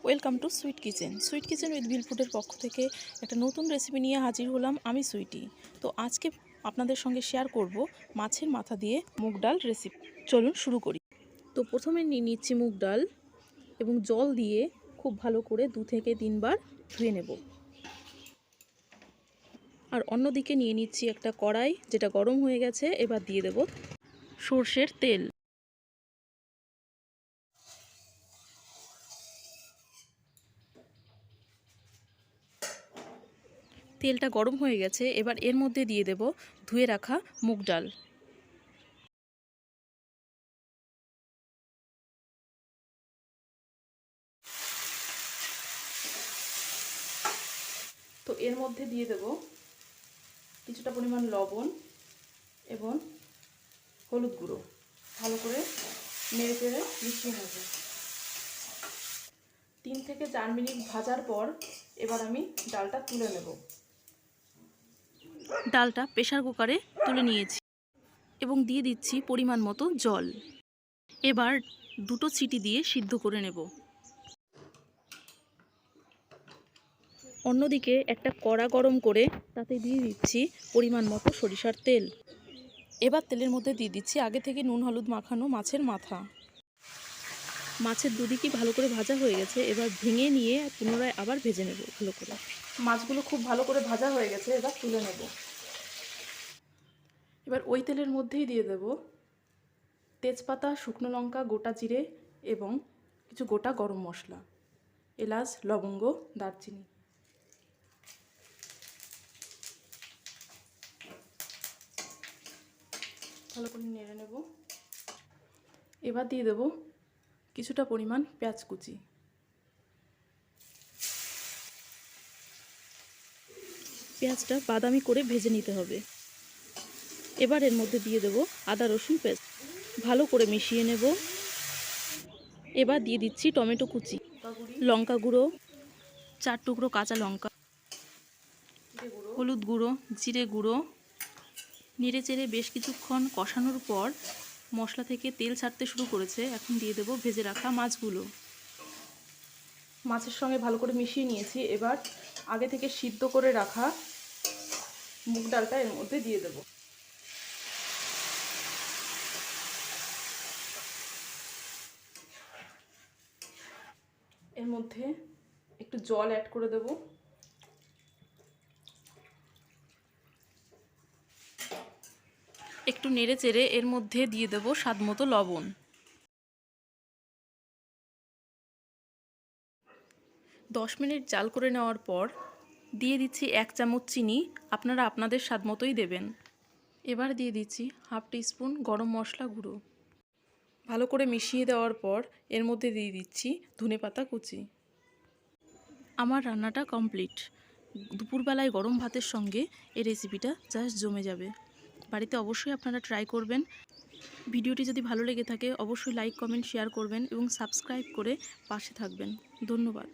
Welcome to sweet kitchen. Sweet kitchen with ভিলফুডের পক্ষ থেকে একটা নতুন রেসিপি নিয়ে হাজির হলাম আমি সুইটি। তো আজকে আপনাদের সঙ্গে শেয়ার করব মাছের মাথা দিয়ে মুগ ডাল রেসিপি। চলুন শুরু করি। তো প্রথমে নিয়ে নিচ্ছি মুগ ডাল এবং জল দিয়ে খুব ভালো করে 2 থেকে 3 বার ধুয়ে নেব। আর অন্যদিকে নিয়ে নিচ্ছি একটা কড়াই, যেটা গরম হয়ে গেছে। এবার দিয়ে দেব সর্ষের তেল। তেলটা গরম হয়ে গেছে, এবার এর মধ্যে দিয়ে দেব ধুয়ে রাখা মুগ ডাল। তো এর মধ্যে দিয়ে দেব কিছুটা পরিমাণ লবণ এবং হলুদ গুঁড়ো। ভালো করে নেড়ে চেড়ে মিশিয়ে নেব। 3 থেকে 4 মিনিট ভাজার পর এবার আমি ডালটা তুলে নেব। ডালটা প্রেসার কুকারে তুলে নিয়েছি এবং দিয়ে দিচ্ছি পরিমাণ মতো জল। এবার 2টো সিটি দিয়ে সিদ্ধ করে নেব। অন্যদিকে একটা কড়া গরম করে তাতে দিয়ে দিচ্ছি পরিমাণ মতো সরিষার তেল। এবার তেলের মধ্যে দিয়ে দিচ্ছি আগে থেকে নুন হলুদ মাখানো মাছের মাথা। মাছের দুদিকই ভালো করে ভাজা হয়ে গেছে, এবার ভেঙে নিয়ে পুনরায় আবার ভেজে নেব ভালো করে। মাছগুলো খুব ভালো করে ভাজা হয়ে গেছে, এবার তুলে নেব। এবার ওই তেলের মধ্যেই দিয়ে দেব তেজপাতা, শুকনো লঙ্কা, গোটা জিরে এবং কিছু গোটা গরম মশলা, এলাচ, লবঙ্গ, দারচিনি। ভালো করে নেড়ে নেব। এবার দিয়ে দেব কিছুটা পরিমাণ পেঁয়াজ কুচি। পেঁয়াজটা বাদামি করে ভেজে নিতে হবে। এবার এর মধ্যে দিয়ে দেব আদা রসুন পেস্ট। ভালো করে মিশিয়ে নেব। এবার দিয়ে দিচ্ছি টমেটো কুচি, লঙ্কা গুঁড়ো, 4 টুকরো কাঁচা লঙ্কা, হলুদ গুঁড়ো, জিরে গুঁড়ো। নেড়ে চেড়ে বেশ কিছুক্ষণ কষানোর পর মশলা থেকে তেল ছাড়তে শুরু করেছে। এখন দিয়ে দেব ভেজে রাখা মাছগুলো। মাছের সঙ্গে ভালো করে মিশিয়ে নিয়েছি। এবার আগে থেকে সিদ্ধ করে রাখা মুগ ডালটা এর মধ্যে দিয়ে দেব। এর মধ্যে একটু জল অ্যাড করে দেব। একটু নেড়ে চেড়ে এর মধ্যে দিয়ে দেব স্বাদমতো লবণ। 10 মিনিট জাল করে নেওয়ার পর দিয়ে দিচ্ছি 1 চামচ চিনি। আপনারা আপনাদের স্বাদ মতোই দেবেন। এবার দিয়ে দিচ্ছি হাফ টিস্পুন গরম মশলা গুঁড়ো। ভালো করে মিশিয়ে দেওয়ার পর এর মধ্যে দিয়ে দিচ্ছি ধনেপাতা কুচি। আমার রান্নাটা কমপ্লিট। দুপুরবেলায় গরম ভাতের সঙ্গে এই রেসিপিটা জাস্ট জমে যাবে। বাড়িতে অবশ্যই আপনারা ট্রাই করবেন। ভিডিওটি যদি ভালো লেগে থাকে অবশ্যই লাইক, কমেন্ট, শেয়ার করবেন এবং সাবস্ক্রাইব করে পাশে থাকবেন। ধন্যবাদ।